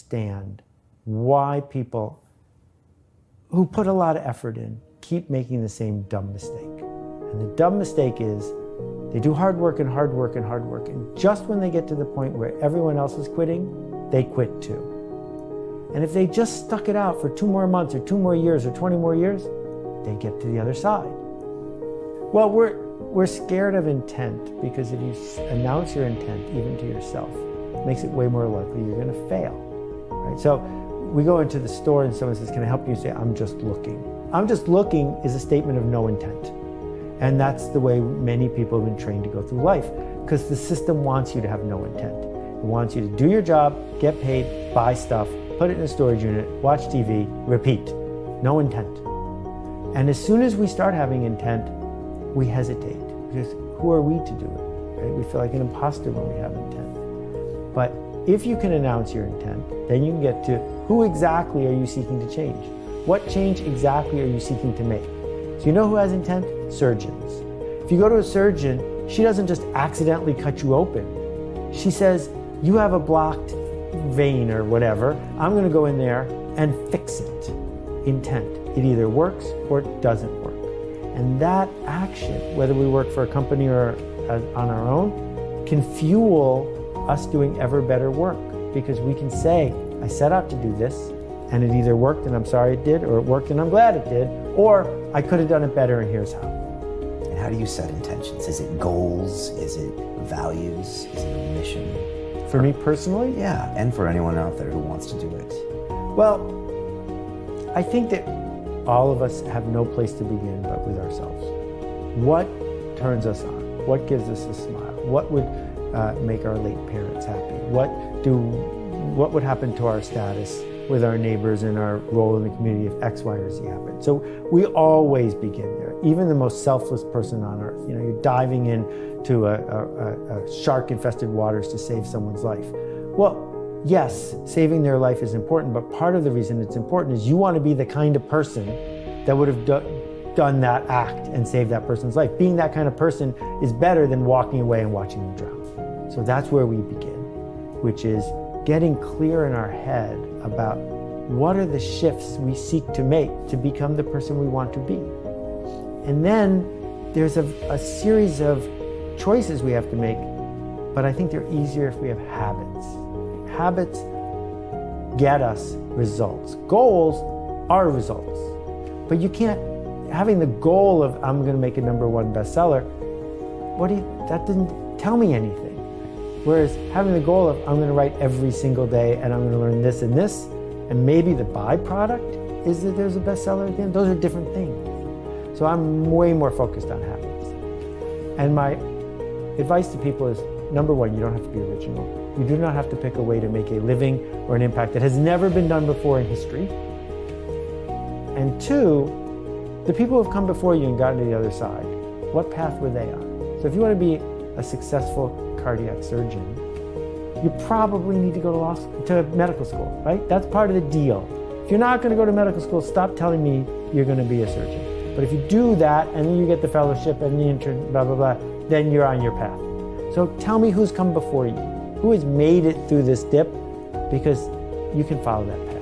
understand why people who put a lot of effort in keep making the same dumb mistake. And the dumb mistake is they do hard work and hard work and hard work, and just when they get to the point where everyone else is quitting, they quit too. And if they just stuck it out for 2 more months or 2 more years or 20 more years, they get to the other side. Well, we're scared of intent because if you announce your intent even to yourself, it makes it way more likely you're going to fail. Right? So we go into the store and someone says, "Can I help you?" You say, "I'm just looking." "I'm just looking" is a statement of no intent. And that's the way many people have been trained to go through life, because the system wants you to have no intent. It wants you to do your job, get paid, buy stuff, put it in a storage unit, watch TV, repeat. No intent. And as soon as we start having intent, we hesitate, because who are we to do it? Right? We feel like an imposter when we have intent. But if you can announce your intent, then you can get to who exactly are you seeking to change? What change exactly are you seeking to make? So you know who has intent? Surgeons. If you go to a surgeon, she doesn't just accidentally cut you open. She says, "You have a blocked vein or whatever. I'm going to go in there and fix it." Intent. It either works or it doesn't work. And that action, whether we work for a company or on our own, can fuel us doing ever better work, because we can say, "I set out to do this, and it either worked and I'm sorry it did, or it worked and I'm glad it did, or I could have done it better and here's how." And how do you set intentions? Is it goals? Is it values? Is it a mission? For me personally? Yeah, and for anyone out there who wants to do it. Well, I think that all of us have no place to begin but with ourselves. What turns us on? What gives us a smile? What would make our late parents happy? What would happen to our status with our neighbors and our role in the community if X, Y, or Z happened? So we always begin there. Even the most selfless person on earth. You know, you're diving into a shark-infested waters to save someone's life. Well, yes, saving their life is important, but part of the reason it's important is you want to be the kind of person that would have done that act and saved that person's life. Being that kind of person is better than walking away and watching them drown. So that's where we begin, which is getting clear in our head about what are the shifts we seek to make to become the person we want to be. And then there's a series of choices we have to make, but I think they're easier if we have habits. Habits get us results. Goals are results. But you can't, having the goal of I'm going to make a #1 bestseller, that didn't tell me anything. Whereas having the goal of I'm going to write every single day and I'm going to learn this and this, and maybe the byproduct is that there's a bestseller at the end, those are different things. So I'm way more focused on habits. And my advice to people is, #1, you don't have to be original. You do not have to pick a way to make a living or an impact that has never been done before in history. And 2, the people who have come before you and gotten to the other side, what path were they on? So if you want to be a successful cardiac surgeon, you probably need to go to medical school, right? That's part of the deal. If you're not going to go to medical school, stop telling me you're going to be a surgeon. But if you do that, and then you get the fellowship and the intern, blah, blah, blah, then you're on your path. So tell me who's come before you, who has made it through this dip, because you can follow that path.